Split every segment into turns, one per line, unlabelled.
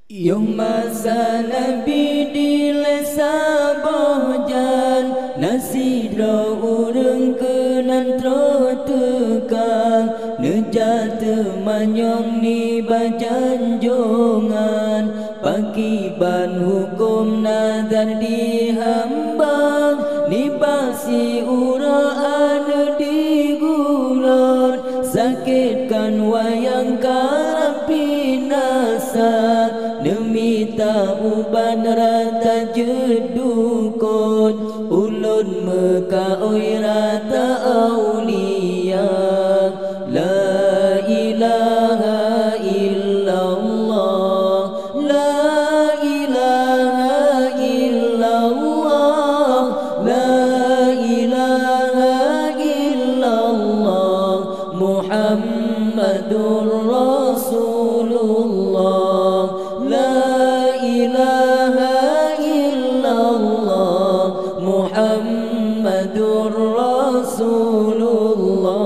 Yung masa Nabi di lesa bohjan nasidro urang kenan tro tekang nejat manyong ni bajan jongan pakiban hukum nazar dihambang ni basi uraan digulon sakitkan wayang karapi nasa demi tauban rata jedukon ulun mekaoi rata aulia la ilaha illallah la ilaha illallah la ilaha illallah Muhammadur Rasulullah La ilaha illallah Muhammadur Rasulullah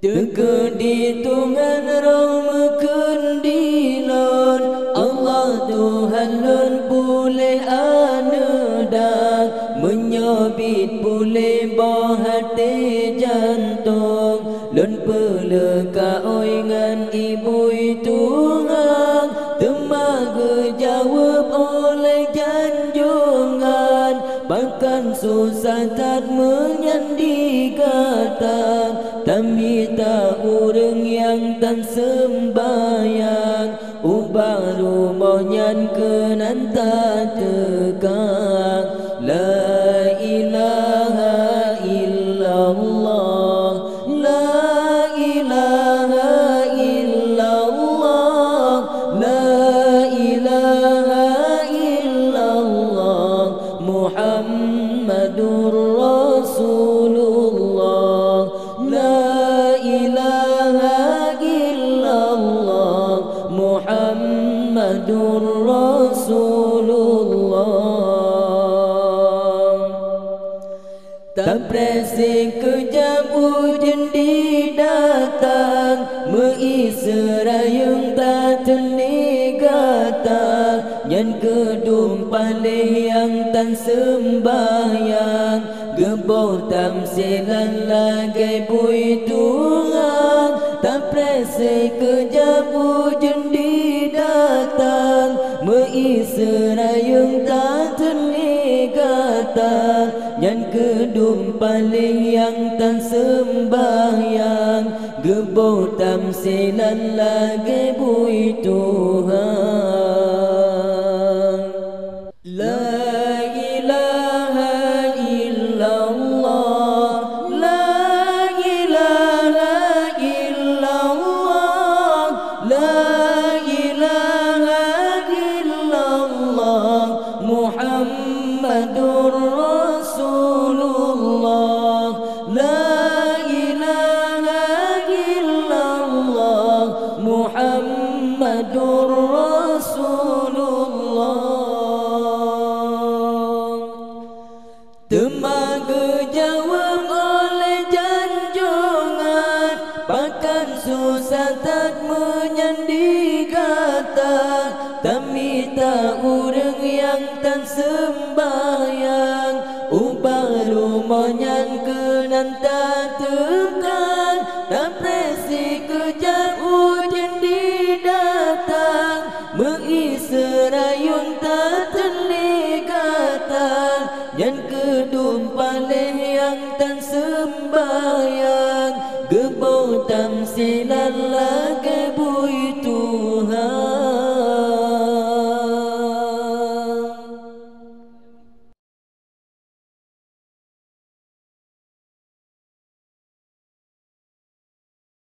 Teka di tungan rom kendilon Allah Tuhan lun boleh anedang menyobit boleh bahati jantung lun peleka oingan ibu Tuhan temaga jawab oleh janjungan bahkan susah tak menyandi kata tapi tak urang yang tan sembayang ubah rumahnya kenan tak tekang la ilaha illallah la ilaha illallah la ilaha illallah Muhammadur Rasulullah la ilaha illallah Muhammadur Rasulullah tak presik kejap hujan didatang Mengisrayung tak ternigatang Yang kedung palih yang tan sembayang Geboh tamsilan lagai bui Tuhan Tak presik kejap hujan didatang Mengisrayung tak ternigatang Yang kedung paling yang tan sembahyang Geboh tamsilan lagi bui Tuhan La ilaha illallah La ilaha illallah La ilaha illallah Muhammadur Rasulullah La ilaha illallah Muhammadur Rasulullah Temaga jawab oleh janjungan Bahkan susah tak menyandi kata Tapi tak urang yang tan sembayang Ubah rumahnya kenan tak tekan Tak presik kejap hujan didatang Mengisrayung tak